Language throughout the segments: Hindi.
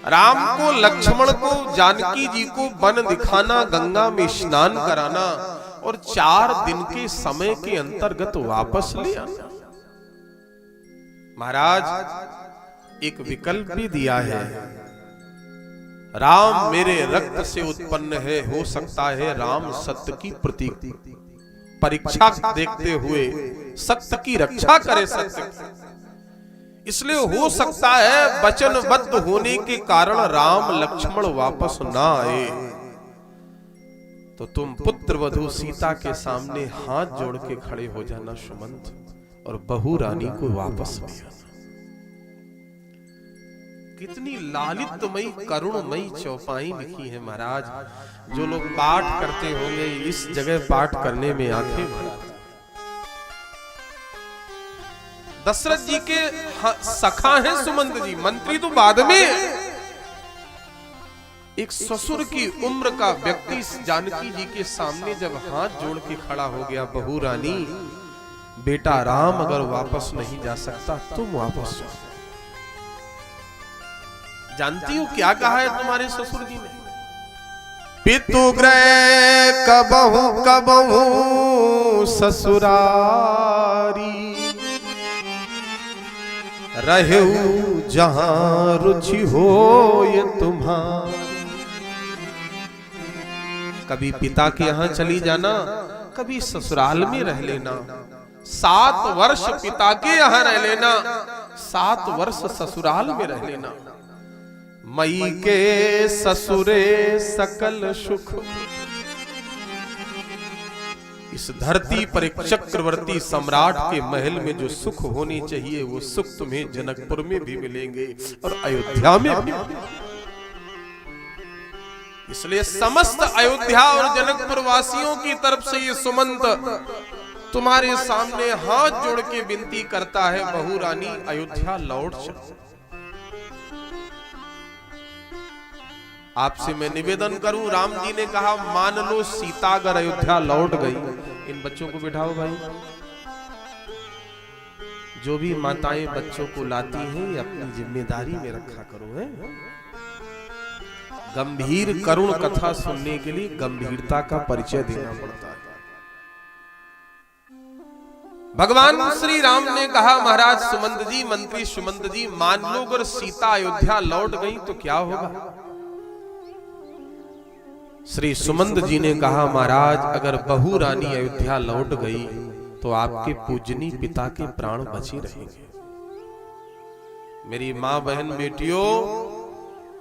राम को, लक्ष्मण को, जानकी जी को वन दिखाना, गंगा में स्नान कराना और 4 दिन के समय के अंतर्गत वापस ले आना। महाराज एक विकल्प भी दिया है, राम मेरे रक्त से उत्पन्न है, हो सकता है राम सत्य की प्रतीक परीक्षा देखते हुए सत्य की रक्षा करे, सत्य इसलिए हो सकता है वचनबद्ध होने के कारण राम लक्ष्मण वापस ना आए, तो तुम पुत्र वधू सीता के सामने हाथ जोड़ के खड़े हो जाना सुमंत, और बहू रानी को वापस ले आना। कितनी लालित्यमयी करुणमयी चौपाई लिखी है महाराज। जो लोग पाठ करते होंगे इस जगह पाठ करने में आंखें भर। दशरथ जी के सखा हैं सुमंत जी, मंत्री तो बाद में। एक ससुर की उम्र का व्यक्ति जानकी जी के सामने जब हाथ जोड़ के खड़ा हो गया, बहू रानी बेटा राम अगर वापस नहीं जा सकता तुम वापस जाओ। जानती हो क्या कहा है तुम्हारे ससुर जी ने? पितु गृह कबहू कबहू ससुरारी, रहू जहां रुचि हो ये तुम्हारी। कभी पिता के यहां चली जाना, कभी ससुराल में रह लेना। 7 वर्ष पिता के यहां रह लेना, 7 वर्ष ससुराल में रह लेना। मई के ससुरे सकल सुख, इस धरती पर एक चक्रवर्ती सम्राट के महल में जो सुख होने चाहिए वो सुख तुम्हें जनकपुर में भी मिलेंगे और अयोध्या में भी। इसलिए समस्त अयोध्या और जनकपुर वासियों की तरफ से ये सुमंत तुम्हारे सामने हाथ जोड़ के विनती करता है, बहू रानी अयोध्या लौट चलो। आपसे मैं निवेदन करूं, राम जी ने कहा मान लो सीता अगर अयोध्या लौट गई, इन बच्चों को बिठाओ भाई। जो भी माताएं बच्चों को लाती हैं ये अपनी जिम्मेदारी में रखा करो है। गंभीर करुण कथा सुनने के लिए गंभीरता का परिचय देना पड़ता है। भगवान श्री राम ने कहा महाराज सुमंत जी, मंत्री सुमंत जी, मान लो अगर सीता अयोध्या लौट गई तो क्या होगा? श्री सुमंत जी ने कहा महाराज अगर बहू रानी अयोध्या लौट गई तो आपके पूजनी पिता के प्राण बचे रहेंगे। मेरी मां बहन बेटियों,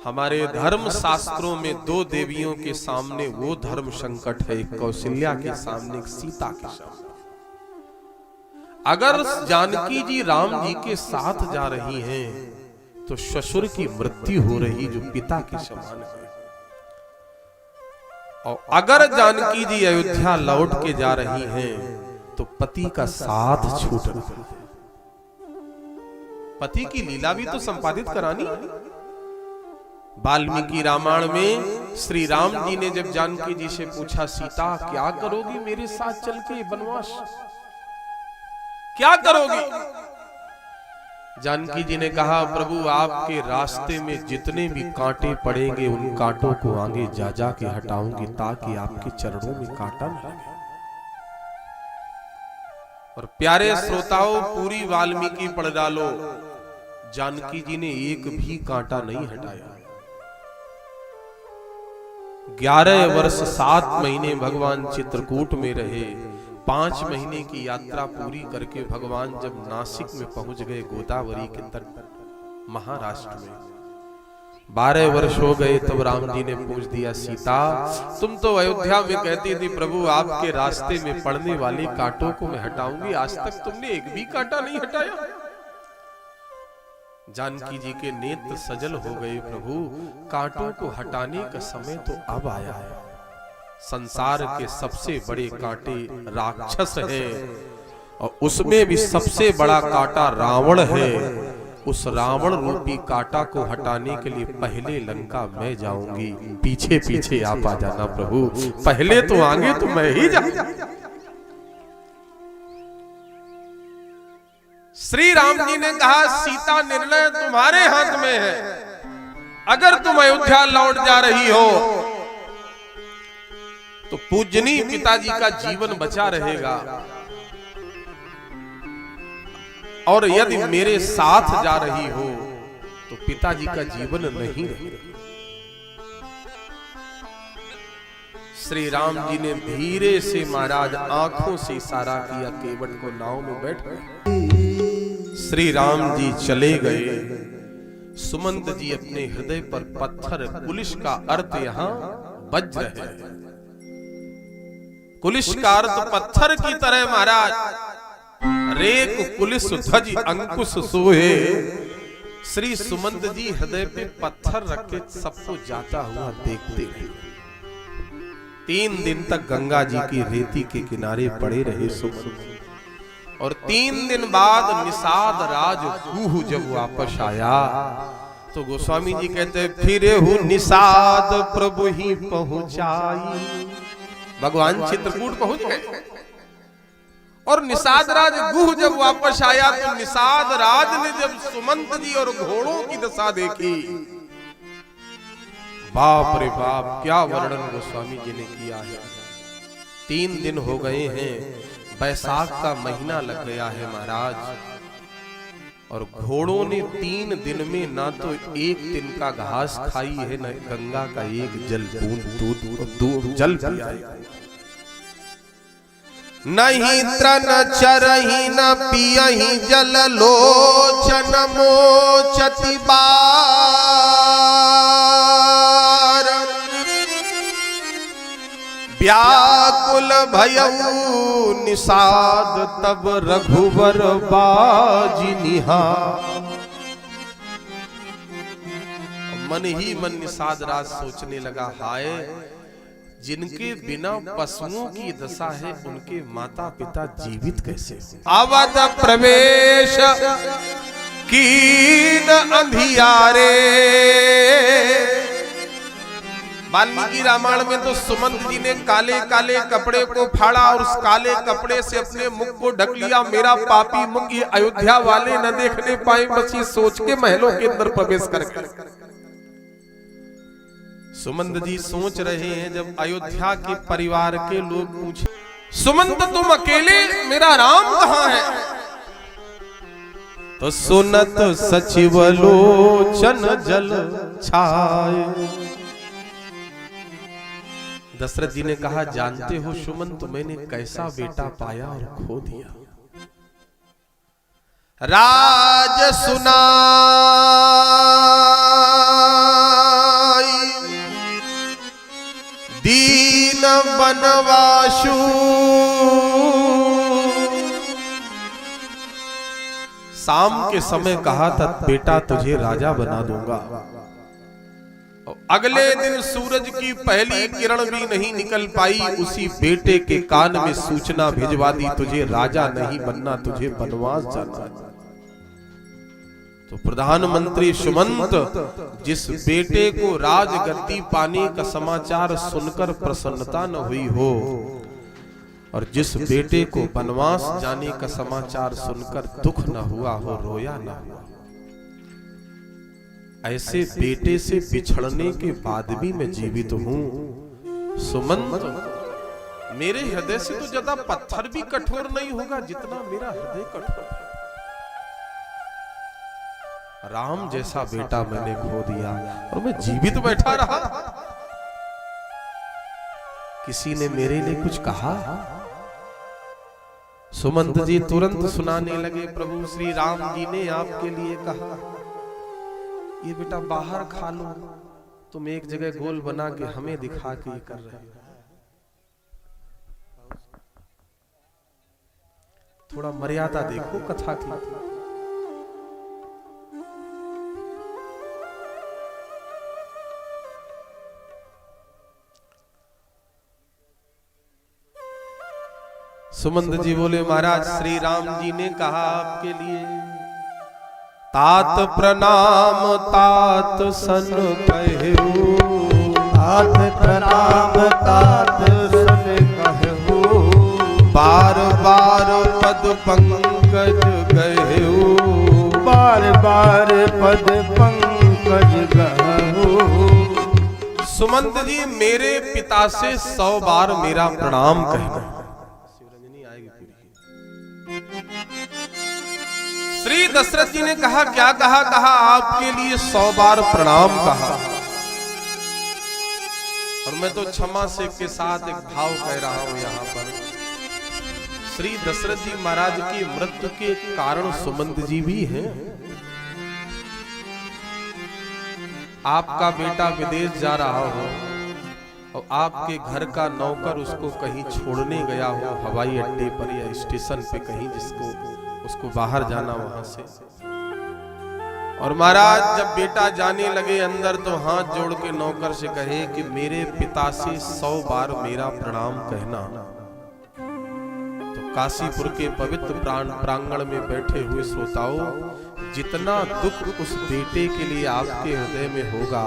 हमारे धर्म शास्त्रों में 2 देवियों के सामने वो धर्म संकट है, एक कौशल्या के सामने, एक सीता के सामने। अगर जानकी जी राम जी के साथ जा रही हैं तो ससुर की मृत्यु हो रही जो पिता के समान है, और अगर जानकी जी अयोध्या लौट के जा रही हैं तो पति का साथ छूट रहा है। पति की लीला भी तो संपादित करानी। वाल्मीकि रामायण में श्री राम जी ने जब जानकी जी से पूछा, सीता क्या करोगी मेरे साथ चल के वनवास, क्या करोगी? जानकी जी ने कहा प्रभु आपके रास्ते में जितने भी कांटे पड़ेंगे उन कांटों को आगे जा जा के हटाऊंगी ताकि आपके चरणों में कांटा न लगे। और प्यारे श्रोताओं, पूरी वाल्मीकि पढ़ डालो, जानकी जी ने एक भी कांटा नहीं हटाया। 11 वर्ष 7 महीने भगवान चित्रकूट में रहे। 5 महीने की यात्रा पूरी करके भगवान जब नासिक में पहुंच गए, गोदावरी के तट महाराष्ट्र में, 12 वर्ष हो गए तब राम जी ने पूछ दिया, सीता तुम तो अयोध्या में कहती थी प्रभु आपके रास्ते में पड़ने वाले कांटों को मैं हटाऊंगी, आज तक तुमने एक भी कांटा नहीं हटाया। जानकी जी के नेत्र सजल हो गए, प्रभु कांटों को हटाने का समय तो अब आया है। संसार के सबसे बड़े कांटे राक्षस हैं और उसमें भी सबसे बड़ा कांटा रावण है। उस रावण रूपी कांटा को हटाने के लिए पहले लंका मैं जाऊंगी, पीछे पीछे आप आ जाना प्रभु, पहले तो आगे तो मैं ही जाऊंगा। श्री राम जी ने कहा सीता निर्णय तुम्हारे हाथ में है, अगर तुम अयोध्या लौट जा रही हो तो पूजनीय पिताजी का जीवन बचा रहेगा, और यदि मेरे साथ जा रही हो तो पिताजी का जीवन नहीं रहेगा। श्री राम जी ने धीरे से महाराज आंखों से इशारा किया, केवट को नाव में बैठ गए। श्री राम जी चले गए। सुमंत जी अपने हृदय पर पत्थर, कुलिश का अर्थ यहां बज रहे हैं। कुलिश का अर्थ पत्थर की तरह महाराज, रेक कुलिश ध्वज अंकुश सोहे। श्री सुमंत जी हृदय पे पत्थर रखे सबको जाता हुआ देखते रहे। 3 दिन तक गंगा जी की रेती के किनारे पड़े रहे सुमंत, और 3 दिन बाद निषाद राज गुह जब वापस आया तो गोस्वामी जी कहते फिरे हूँ निषाद प्रभु ही पहुंचाई। भगवान चित्रकूट पहुंच गए, और निषाद राज गुह जब वापस आया तो निषाद राज ने जब सुमंत जी और घोड़ों की दशा देखी, बाप रे बाप, क्या वर्णन गोस्वामी जी ने किया है। 3 दिन हो गए हैं, बैसाख का महीना लग गया है महाराज, और घोड़ों ने 3 दिन में ना तो 1 दिन का घास खाई है, न गंगा का एक जल बूंद दूध जल पिया है। नहीं त्रन चरही न पियही जल लोचन मोचति बार। व्याकुल भयऊ निषाद तब रघुवर बाजी निहार। मन ही मन निषाद राज सोचने लगा, हाय जिनके बिना पशुओं की दशा है उनके माता पिता जीवित कैसे। अवध प्रवेश कीन अंधियारे। वाल्मीकि रामायण में तो सुमंत जी ने काले काले कपड़े को फाड़ा और उस काले कपड़े से अपने मुख को ढक लिया। मेरा पापी मुख ये अयोध्या वाले न देखने पाए, बस ये सोच के महलों के अंदर प्रवेश कर गए। सुमंत जी सोच रहे हैं, जब अयोध्या के परिवार के लोग पूछे, सुमंत तुम अकेले, मेरा राम कहाँ है? तो सुनत सचिव लोचन जल छाए। दशरथ जी ने कहा, जानते हो सुमंत, मैंने कैसा बेटा पाया और खो दिया। राज सुना दीन बनवासु। शाम के समय कहा था, बेटा तुझे राजा बना दूंगा। अगले दिन सूरज की पहली किरण भी नहीं निकल पाई, उसी बेटे के कान में सूचना भिजवा दी, तुझे राजा नहीं बनना, तुझे वनवास जाना है। तो प्रधानमंत्री सुमंत जिस बेटे को राजगद्दी पाने का समाचार सुनकर प्रसन्नता न हुई हो, और जिस बेटे को वनवास जाने का समाचार सुनकर दुख न हुआ हो, रोया न हुआ, ऐसे बेटे से बिछड़ने के बाद भी मैं जीवित हूं। सुमंत, मेरे हृदय से तो ज्यादा पत्थर भी कठोर नहीं होगा जितना मेरा हृदय कठोर है। राम जैसा बेटा मैंने खो दिया और मैं जीवित बैठा रहा। किसी ने मेरे लिए कुछ कहा? सुमंत जी तुरंत सुनाने लगे, प्रभु श्री राम जी ने आपके लिए कहा, ये बेटा बाहर खा लो, तुम एक जगह गोल बना के हमें दिखा के ये कर रहे हो। थोड़ा मर्यादा देखो कथा की। सुमंत जी बोले, महाराज श्री राम जी ने कहा आपके लिए, तात प्रणाम तात सन कहू, तात प्रणाम तात सन कहू, बार बार पद पंकज गहू, बार बार पद पंकज गहू, सुमंत जी मेरे पिता से 100 बार मेरा प्रणाम कहना। शिवरंजनी आएगी पूरी। श्री दशरथ जी ने कहा क्या कहा? कहा आपके लिए 100 बार प्रणाम कहा। और मैं तो क्षमा से के साथ एक भाव कह रहा हूं यहां पर। श्री दशरथ जी महाराज की मृत्यु के कारण सुमंत जी भी हैं। आपका बेटा विदेश जा रहा हो और आपके घर का नौकर उसको कहीं छोड़ने गया हो, हवाई अड्डे पर या स्टेशन पे कहीं, जिसको उसको बाहर जाना वहां से, और महाराज जब बेटा जाने लगे अंदर तो हाथ जोड़ के नौकर से कहे कि मेरे पिता से 100 बार मेरा प्रणाम कहना। तो काशीपुर के पवित्र प्रांगण में बैठे हुए श्रोताओं, जितना दुख उस बेटे के लिए आपके हृदय में होगा,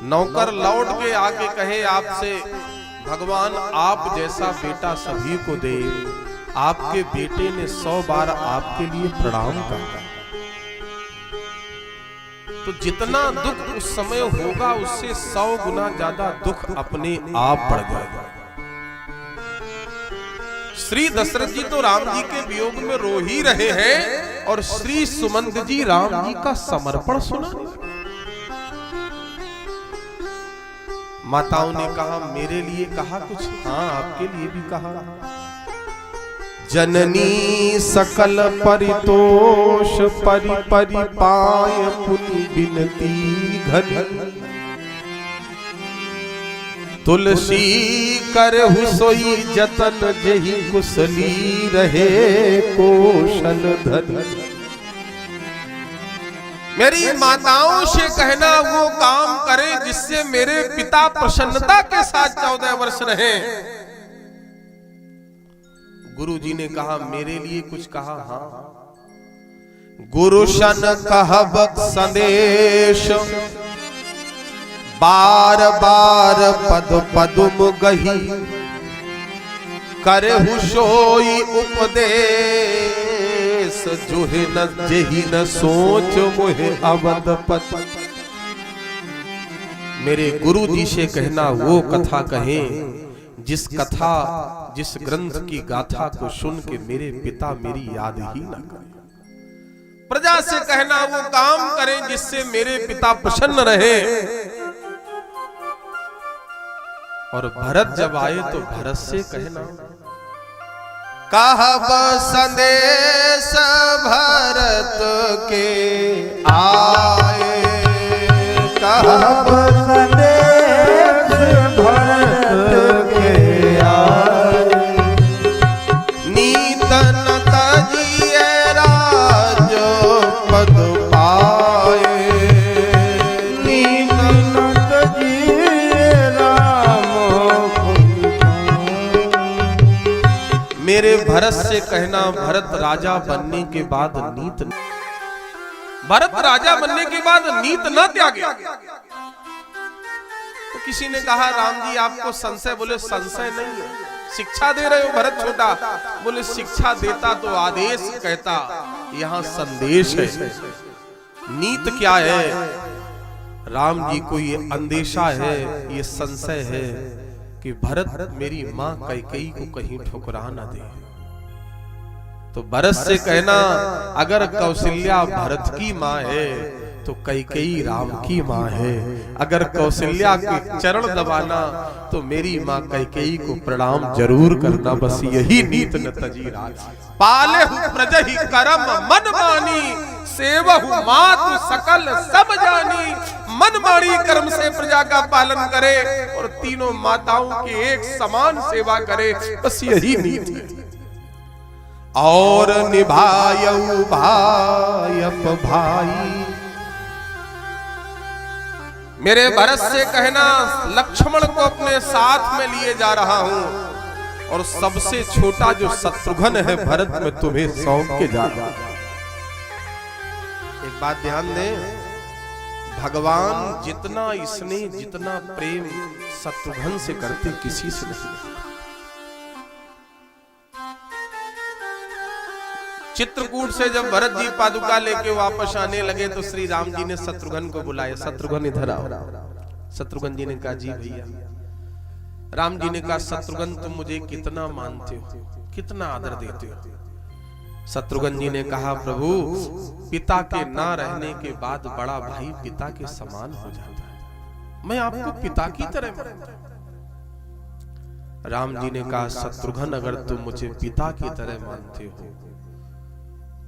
नौकर लौट के आके कहे आपसे भगवान आप जैसा बेटा सभी को दे, आपके बेटे ने 100 बार आपके लिए प्रणाम कहा। तो जितना दुख उस समय होगा उससे 100 गुना ज्यादा दुख अपने आप बढ़ जाएगा। श्री दशरथ जी तो राम जी के वियोग में रो ही रहे हैं और श्री सुमंत जी राम जी का समर्पण सुना। माताओं ने कहा मेरे लिए कहा कुछ? हाँ आपके लिए भी कहा। जननी सकल परितोष परि परि पाय पुनि बिनती घनी, तुलसी करहु सोई जतन जेहि कुशली रहे कौशल धनी। मेरी माताओं से कहना वो काम करे जिससे मेरे पिता प्रसन्नता के साथ 14 वर्ष रहे। गुरु जी ने कहा मेरे लिए कुछ कहा? हाँ। गुरु शन कहबक संदेश, बार बार पद पदुम गही, करहु सोई उपदेश, जोहि न जेहि न सोच मोहे अवदपत। मेरे गुरु जी से कहना वो कथा कहें जिस कथा जिस ग्रंथ की गाथा को सुन के मेरे पिता मेरी याद ही न करें। प्रजा से कहना वो काम करें जिससे मेरे पिता प्रसन्न रहे। और भरत जब आए तो भरत से कहना कहब संदेश भरत के आए, कहब संदेश भरत के आए, नीत न तजिए राज पद पाए, नीत न तजिए राम। मेरे भरत से कहना भरत राजा बनने के बाद नीत न त्यागे। तो किसी ने कहा राम जी आपको संशय? बोले संशय नहीं है। शिक्षा दे रहे हो भरत छोटा? बोले शिक्षा देता तो आदेश कहता, यहाँ संदेश है। नीत क्या है? राम जी को ये अंदेशा है, ये संशय है कि भरत मेरी मां कैकेयी को कहीं ठुकरा न दे। तो भरत से कहना अगर कौशल्या भरत की मां है तो कैकेयी राम की मां है। अगर कौशल्या के चरण दबाना तो मेरी मां कैकेयी को प्रणाम जरूर करना। बस यही नीत न तजी राज, पालेहु प्रजहि करम मन मानी, सेवहु मातु सकल सब जानी। मन मानी कर्म से प्रजा का पालन करे और तीनों माताओं की एक समान सेवा करे। बस यही नीत है। और निभायऊ भायप भाई। मेरे भरत से कहना लक्ष्मण को अपने साथ में लिए जा रहा हूं और सबसे छोटा जो शत्रुघ्न है भरत में तुम्हें सौंप के जा रहा हूं। एक बात ध्यान दें, भगवान जितना स्नेह जितना प्रेम शत्रुघ्न से करते किसी से नहीं। चित्रकूट से जब भरत जी पादुका लेके वापस आने लगे तो श्री राम जी ने शत्रुघ्न को बुलाया, शत्रुघ्न इधर आओ। शत्रुघ्न जी ने कहा जी भैया। राम जी ने कहा शत्रुघ्न तुम मुझे कितना मानते हो, कितना आदर देते हो। शत्रुघ्न जी ने कहा प्रभु पिता के ना रहने के बाद बड़ा भाई पिता के समान हो जाता है, मैं आपको पिता की तरह मानता हूं। राम जी ने कहा शत्रुघ्न अगर तुम मुझे पिता की तरह मानते हो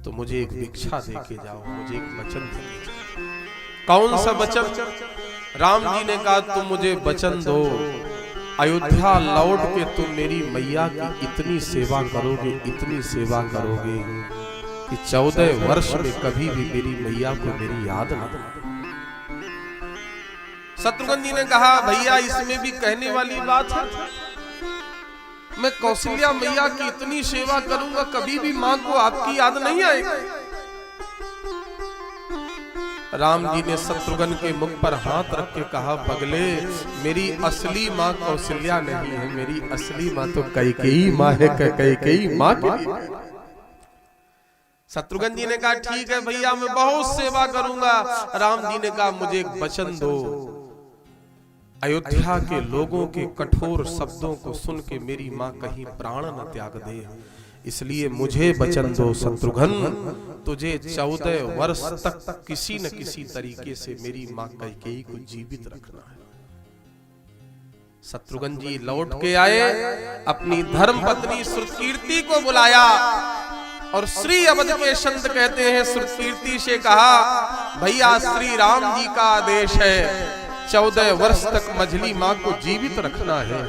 तो मुझे एक भिक्षा दे के जाओ, मुझे एक वचन दे के जाओ। कौन सा वचन? राम जी ने कहा तुम मुझे वचन दो, अयोध्या लौट के तुम मेरी मैया की इतनी सेवा करोगे, इतनी सेवा करोगे कि 14 वर्ष में कभी भी मेरी मैया को मेरी याद ना आए। शत्रुघ्न जी ने कहा भैया इसमें भी कहने वाली बात है, मैं कौशल्या मैया की इतनी सेवा करूंगा कभी भी मां को आपकी याद नहीं आएगी। राम जी ने शत्रुघ्न के मुख पर हाथ रख के कहा पगले मेरी असली मां कौशल्या नहीं है, मेरी असली मां तो कैकेयी मां है, कैकेयी मां के लिए। शत्रुघ्न जी ने कहा ठीक है भैया मैं बहुत सेवा करूंगा। राम जी ने कहा मुझे एक वचन दो, अयोध्या के लोगों के कठोर शब्दों को सुन के मेरी मां कहीं प्राण न त्याग दे, इसलिए मुझे वचन दो शत्रुघ्न तुझे 14 वर्ष तक किसी न किसी तरीके से मेरी मां कैकेयी को जीवित रखना है। शत्रुघ्न जी लौट के आए, अपनी धर्म पत्नी श्रुतकीर्ति को बुलाया और श्री अवध के संत कहते हैं श्रुतकीर्ति से कहा भैया श्री राम जी का आदेश है 14 वर्ष तक मझली मां को जीवित रखना है।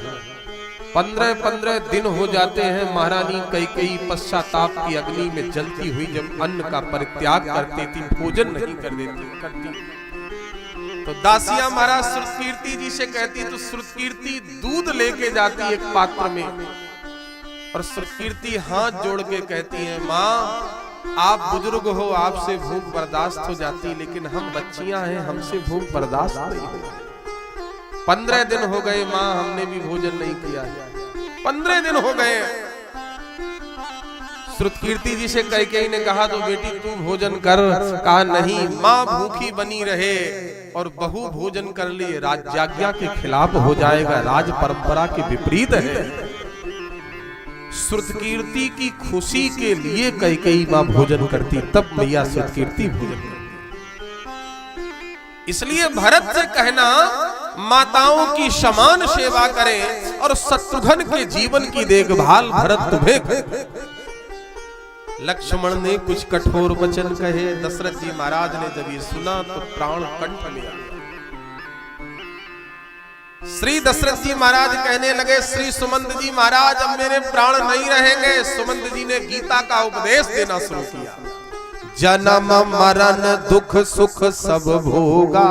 15 दिन हो जाते हैं, महारानी कैकेयी पश्चाताप की अग्नि में जलती हुई जब अन्न का परित्याग करती थी, भोजन नहीं करती तो दासियां महाराज श्रुतकीर्ति जी से कहती तो श्रुतकीर्ति दूध लेके जाती एक पात्र में और श्रुतकीर्ति हाथ जोड़ के कहती है मां आप बुजुर्ग हो, आपसे भूख बर्दाश्त हो जाती, लेकिन हम बच्चियां हैं, हमसे भूख बर्दाश्त नहीं होती। 15 दिन हो गए मां हमने भी भोजन नहीं किया, 15 दिन हो गए। श्रुतकीर्ति जी से कैकेयी ने कहा तो बेटी तू भोजन कर, कहा नहीं मां भूखी बनी रहे और बहू भोजन कर लिए राजयाज्ञा के खिलाफ हो जाएगा, राज परंपरा के विपरीत है। श्रुतकीर्ति की खुशी के लिए कैकेयी मां भोजन करती, तब मैया श्रुतकीर्ति भोजन करती। इसलिए भरत से कहना माताओं की समान सेवा करें और शत्रुघ्न के जीवन की देखभाल भरत तुम्हें करे। लक्ष्मण ने कुछ कठोर वचन कहे, दशरथ जी महाराज ने जब ये सुना तो प्राण कंठ में आ गया। श्री दशरथ जी महाराज कहने लगे श्री सुमंत जी महाराज अब मेरे प्राण नहीं रहेंगे। सुमंत जी ने गीता का उपदेश देना शुरू किया। जन्म मरण दुख सुख सब भोगा,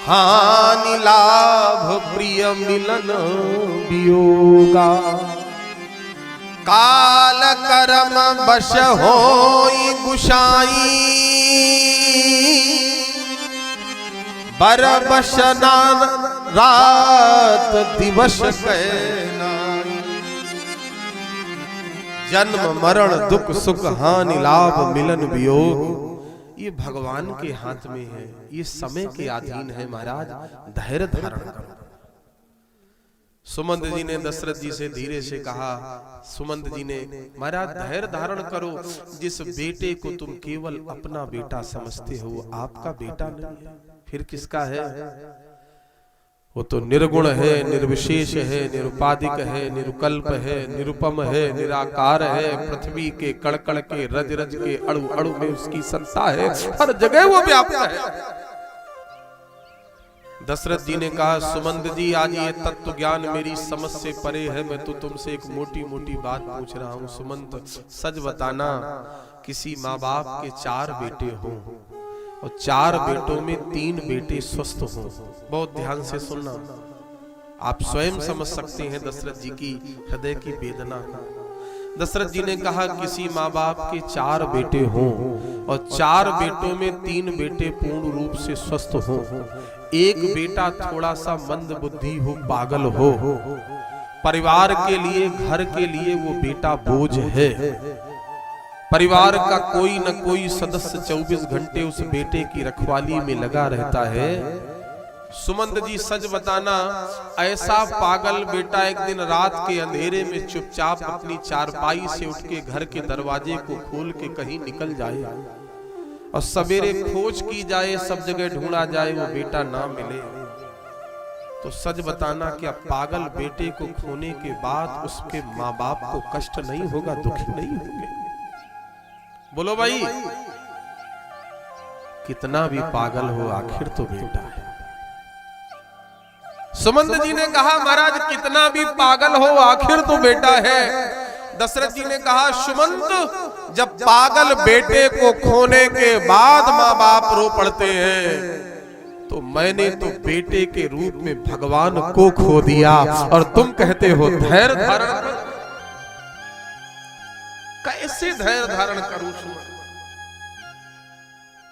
हानि लाभ प्रिय मिलन वियोगा। काल कर्म बश होई गुसाई, बर बशनान रात दिवस कहना। जन्म मरण दुख सुख हानि लाभ मिलन वियोग ये भगवान के हाथ में है, ये समय के अधीन है। महाराज धैर्य धारण करो। सुमंत जी ने दशरथ जी से धीरे से कहा, सुमंत जी ने महाराज धैर्य धारण करो, जिस बेटे को तुम केवल अपना बेटा समझते हो वो आपका बेटा नहीं है, फिर किसका है? वो तो निर्गुण है, निर्विशेष है, निरुपाधिक है, निरुकल्प है, निरुपम है, निराकार है। पृथ्वी के कण-कण के रज रज के अणु अणु में उसकी सत्ता है, हर जगह वो व्याप्त है। दशरथ जी ने कहा सुमंत जी आज ये तत्व ज्ञान मेरी समझ से परे है, मैं तो तुमसे एक मोटी मोटी बात पूछ रहा हूँ। सुमंत सच बताना, किसी माँ बाप के 4 बेटे हों और 4 बेटों में 3 बेटे स्वस्थ हों, बहुत ध्यान से सुनना, आप स्वयं समझ सकते हैं दशरथ जी की हृदय की वेदना। दशरथ जी ने कहा किसी माँ बाप के 4 बेटे हों और 4 बेटों में 3 बेटे पूर्ण रूप से स्वस्थ हों, एक बेटा थोड़ा सा मंद बुद्धि हो, पागल हो, परिवार के लिए घर के लिए वो बेटा बोझ है। परिवार का कोई न कोई सदस्य 24 घंटे उस बेटे की रखवाली में लगा रहता है। सुमंत जी सच बताना, ऐसा पागल बेटा एक दिन रात के अंधेरे में चुपचाप अपनी चारपाई से उठ के घर के दरवाजे को खोल के कहीं निकल जाए और सवेरे खोज की जाए, सब जगह ढूंढा जाए, वो बेटा ना मिले, तो सच बताना क्या पागल बेटे को खोने के बाद उसके माँ बाप को कष्ट नहीं होगा, दुखी नहीं होंगे? बोलो भाई, कितना भी पागल हो आखिर तो बेटा है। सुमंत जी ने कहा महाराज कितना भी पागल हो आखिर तो बेटा है। दशरथ जी ने कहा सुमंत, जब पागल बेटे को खोने के बाद माँ बाप रो पड़ते हैं तो मैंने तो बेटे के रूप में भगवान को खो दिया और तुम कहते हो धैर्य धारण कर। कैसे धैर्य धारण करूं?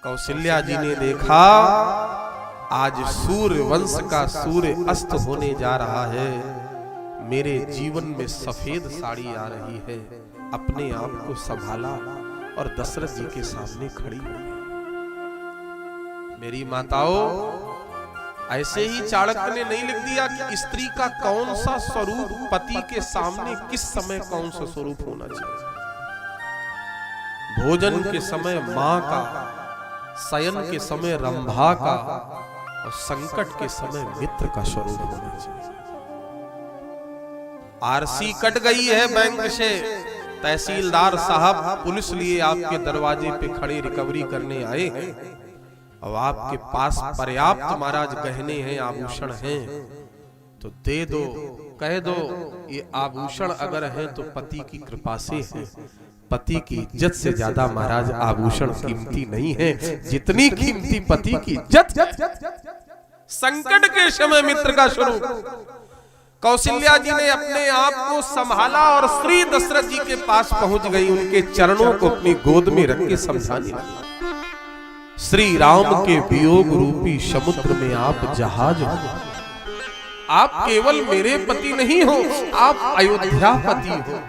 कौशल्या जी ने देखा आज सूर्य वंश का सूर्य अस्त होने जा रहा है, मेरे जीवन में सफेद साड़ी आ रही है। अपने आप को संभाला और दशरथ जी के सामने खड़ी हो गई। मेरी माताओं, ऐसे ही चाणक्य ने नहीं लिख दिया कि स्त्री का कौन सा स्वरूप पति के सामने किस समय कौन सा स्वरूप होना चाहिए। भोजन के समय मां का, शयन के समय रंभा का और संकट के समय मित्र का स्वरूप होना चाहिए। आरसी कट गई है बैंक से, तहसीलदार साहब पुलिस लिए आपके दरवाजे पे खड़े रिकवरी करने आए हैं और आपके पास पर्याप्त महाराज गहने हैं, आभूषण हैं, तो दे दो, कह दो ये आभूषण अगर हैं तो पति की कृपा से है। पति की इज्जत से ज्यादा महाराज आभूषण कीमती नहीं है जितनी कीमती पति की इज्जत। संकट के समय मित्र का स्वरूप। कौशल्या जी ने अपने आप को संभाला और श्री दशरथ जी के पास पहुंच गई, उनके चरणों को अपनी गोद में रख के समझाने लगी। श्री राम के वियोग रूपी समुद्र में आप जहाज हो। आप केवल मेरे पति नहीं हो, आप अयोध्या पति हो।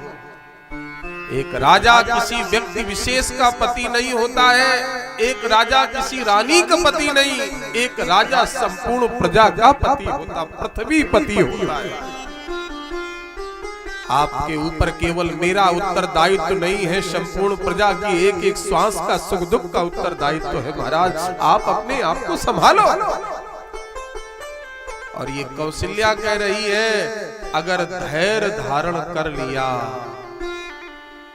एक राजा किसी व्यक्ति विशेष का पति नहीं होता है, एक राजा किसी रानी का पति नहीं, एक राजा संपूर्ण प्रजा का पति होता, पृथ्वी पति होता है। आपके ऊपर केवल मेरा उत्तरदायित्व नहीं है, संपूर्ण प्रजा की एक एक श्वास का सुख दुख का उत्तरदायित्व है। महाराज आप अपने आप को संभालो। और ये कौशल्या कह रही है अगर धैर्य धारण कर लिया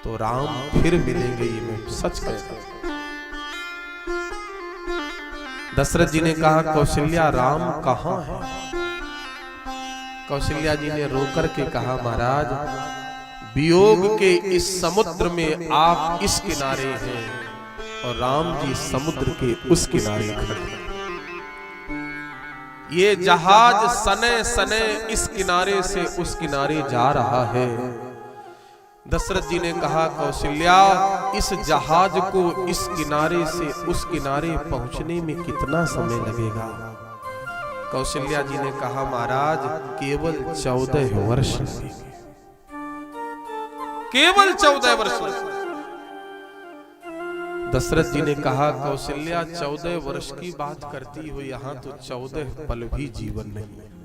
तो राम फिर मिलेंगे, ये मैं सच कहता हूं। दशरथ जी ने कहा कौशल्या राम कहां है? कौशल्या जी ने रोकर के कहा महाराज वियोग के इस समुद्र में आप इस किनारे हैं और राम जी समुद्र के उस किनारे खड़े हैं। ये जहाज सने सने इस किनारे से उस किनारे जा रहा है। दशरथ जी ने कहा कौशल्या इस जहाज को इस किनारे से उस किनारे पहुंचने में कितना समय लगेगा? कौशल्या जी ने कहा महाराज केवल 14 वर्ष लगेंगे, केवल 14 वर्ष। दशरथ जी ने कहा कौशल्या 14 वर्ष की बात करती हो, यहां तो 14 पल भी जीवन नहीं है।